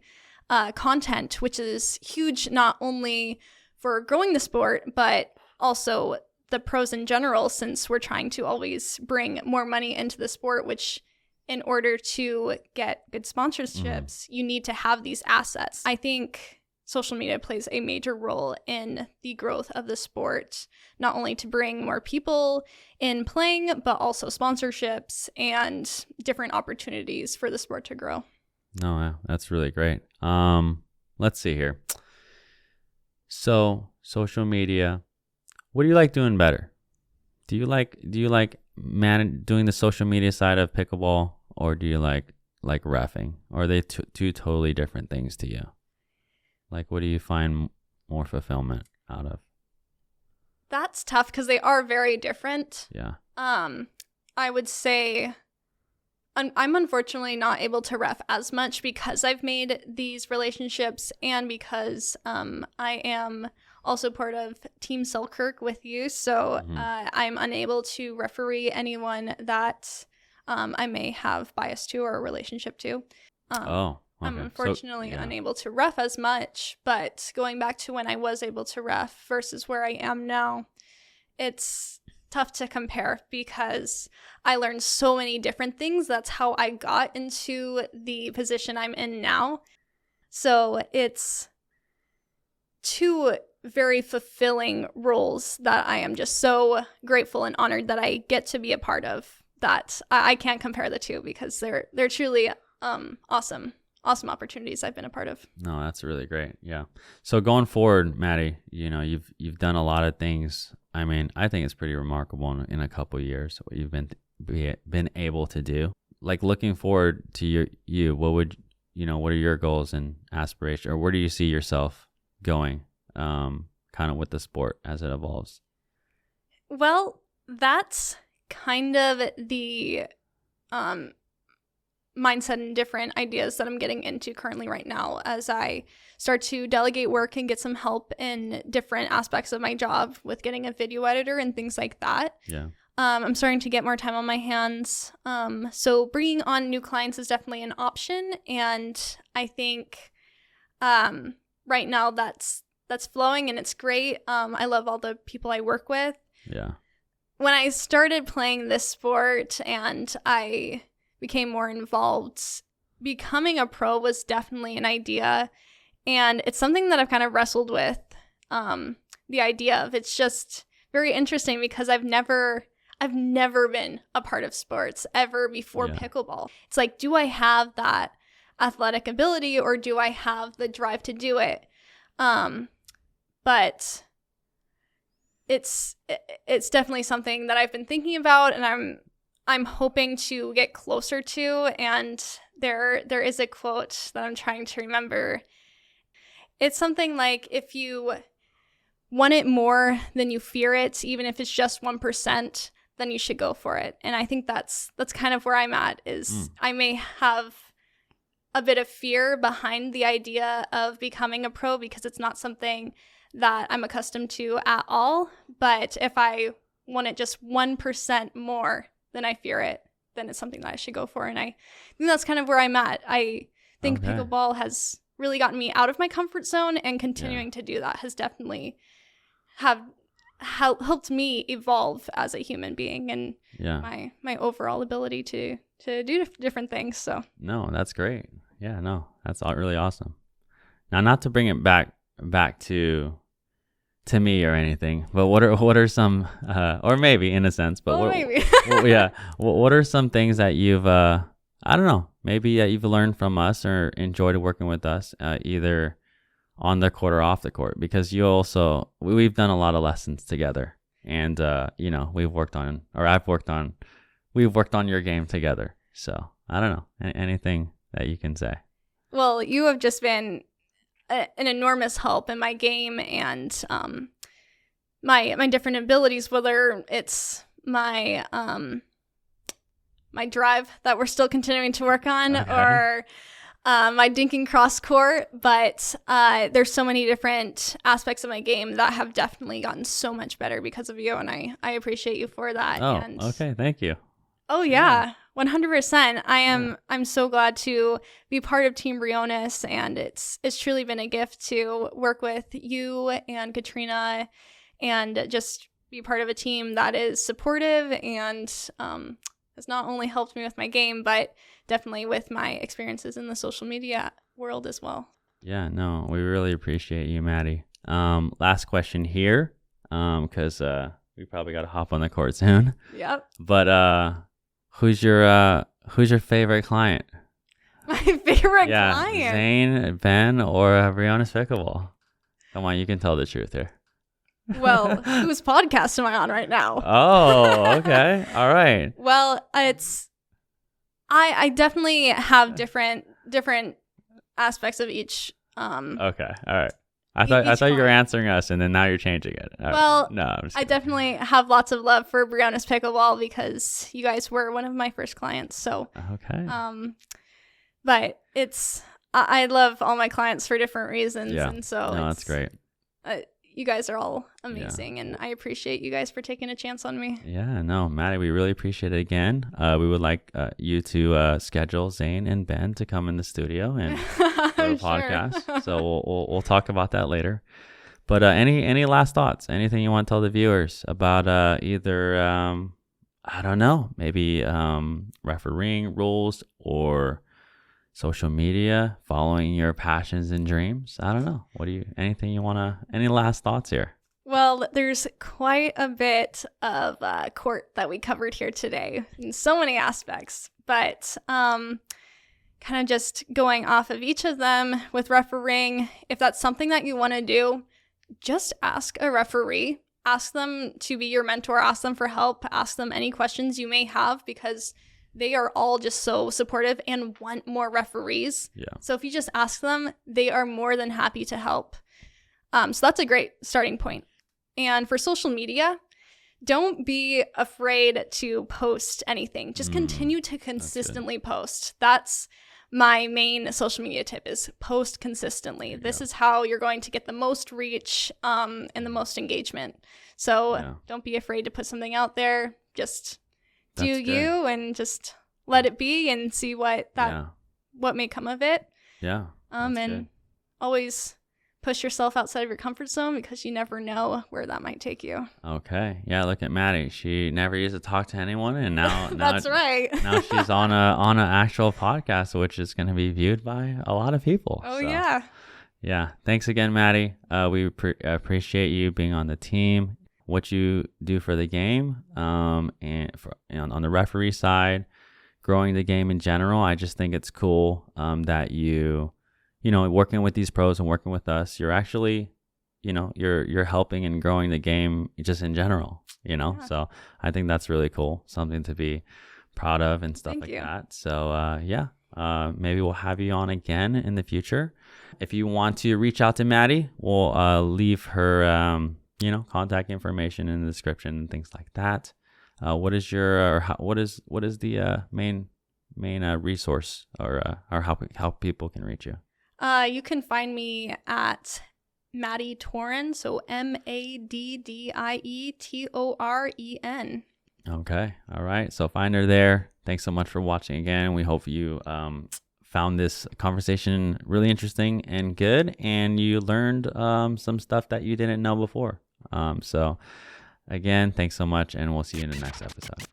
S2: content, which is huge not only for growing the sport, but also the pros in general, since we're trying to always bring more money into the sport, which in order to get good sponsorships, you need to have these assets. I think social media plays a major role in the growth of the sport, not only to bring more people in playing, but also sponsorships and different opportunities for the sport to grow.
S1: No, that's really great. Let's see here. So, social media, what do you like doing better? Do you like doing the social media side of pickleball, or do you like reffing? Or are they two totally different things to you? Like, what do you find more fulfillment out of?
S2: That's tough because they are very different.
S1: Yeah.
S2: I would say I'm unfortunately not able to ref as much because I've made these relationships and because I am also part of Team Selkirk with you. So I'm unable to referee anyone that I may have bias to or a relationship to.
S1: Okay.
S2: I'm unfortunately unable to ref as much, but going back to when I was able to ref versus where I am now, it's tough to compare because I learned so many different things. That's how I got into the position I'm in now. So it's two very fulfilling roles that I am just so grateful and honored that I get to be a part of, that I can't compare the two because they're truly awesome opportunities I've been a part of.
S1: No, that's really great. Yeah. So going forward, Maddie, you've done a lot of things. I mean, I think it's pretty remarkable in a couple of years what you've been able to do. Like, looking forward to what are your goals and aspirations, or where do you see yourself going kind of with the sport as it evolves?
S2: Well, that's kind of the mindset and different ideas that I'm getting into currently right now as I start to delegate work and get some help in different aspects of my job with getting a video editor and things like that.
S1: Yeah.
S2: I'm starting to get more time on my hands. So bringing on new clients is definitely an option. And I think right now that's flowing and it's great. I love all the people I work with.
S1: Yeah.
S2: When I started playing this sport and I became more involved, becoming a pro was definitely an idea. And it's something that I've kind of wrestled with, the idea of. It's just very interesting because I've never been a part of sports ever before pickleball. It's like, do I have that athletic ability or do I have the drive to do it? But it's definitely something that I've been thinking about and I'm hoping to get closer to. And there is a quote that I'm trying to remember. It's something like, if you want it more than you fear it, even if it's just 1%, then you should go for it. And I think that's kind of where I'm at, is I may have a bit of fear behind the idea of becoming a pro because it's not something that I'm accustomed to at all. But if I want it just 1% more than I fear it, then it's something that I should go for. And I think that's kind of where I'm at. I think pickleball has really gotten me out of my comfort zone, and continuing to do that has definitely helped me evolve as a human being and my overall ability to do different things. So
S1: no, that's great. Yeah, no, that's really awesome. Now, not to bring it back to me or anything, but what are some or maybe in a sense, but
S2: maybe
S1: what are some things that you've I don't know, maybe that you've learned from us or enjoyed working with us, either on the court or off the court? Because we've done a lot of lessons together, and we've worked on your game together. So I don't know, anything that you can say.
S2: Well, you have just been an enormous help in my game and my different abilities, whether it's my drive that we're still continuing to work on, or my dinking cross court. But there's so many different aspects of my game that have definitely gotten so much better because of you, and I appreciate you for that.
S1: Okay, thank you.
S2: Oh yeah. 100%. I'm so glad to be part of Team Briones, and it's truly been a gift to work with you and Katrina and just be part of a team that is supportive and has not only helped me with my game, but definitely with my experiences in the social media world as well.
S1: Yeah, no, we really appreciate you, Maddie. Last question here, because we probably got to hop on the court soon.
S2: Yep.
S1: But who's your favorite client?
S2: My favorite client?
S1: Zane, Ben, or Briones Pickleball? Come on, you can tell the truth here.
S2: Well, whose podcast am I on right now?
S1: Oh, okay. All right.
S2: Well, I definitely have different aspects of each.
S1: Okay. All right. I thought you were answering us, and then now you're changing it.
S2: Well,
S1: no,
S2: I definitely have lots of love for Briones Pickleball because you guys were one of my first clients. So
S1: okay.
S2: But I love all my clients for different reasons, and so
S1: that's great.
S2: You guys are all amazing, and I appreciate you guys for taking a chance on me.
S1: Yeah, no, Maddie, we really appreciate it again. We would like you to schedule Zane and Ben to come in the studio and do a podcast. So we'll talk about that later. But any last thoughts? Anything you want to tell the viewers about either I don't know, maybe refereeing rules or social media, following your passions and dreams? I don't know. Any last thoughts here?
S2: Well, there's quite a bit of court that we covered here today in so many aspects, but kind of just going off of each of them with refereeing, if that's something that you want to do, just ask a referee. Ask them to be your mentor. Ask them for help. Ask them any questions you may have, because they are all just so supportive and want more referees.
S1: Yeah.
S2: So if you just ask them, they are more than happy to help. So that's a great starting point. And for social media, don't be afraid to post anything. Just continue to consistently post. That's my main social media tip, is post consistently. This is how you're going to get the most reach and the most engagement. So don't be afraid to put something out there. Just do you and just let it be and see what may come of it.
S1: Yeah.
S2: And good. Always push yourself outside of your comfort zone, because you never know where that might take you.
S1: Okay. Yeah, look at Maddie. She never used to talk to anyone, and now
S2: that's right.
S1: Now she's on an actual podcast, which is going to be viewed by a lot of people.
S2: Oh, so, yeah.
S1: Yeah. Thanks again, Maddie. We appreciate you being on the team, what you do for the game, and on the referee side, growing the game in general. I just think it's cool that working with these pros and working with us, you're actually, you're helping and growing the game just in general, So I think that's really cool, something to be proud of and stuff that. So maybe we'll have you on again in the future. If you want to reach out to Maddie, we'll leave her contact information in the description and things like that. What is the main resource or how people can reach you?
S2: You can find me at Maddie Toren, so MaddieToren.
S1: Okay. All right. So find her there. Thanks so much for watching again. We hope you found this conversation really interesting and good, and you learned some stuff that you didn't know before. So again, thanks so much, and we'll see you in the next episode.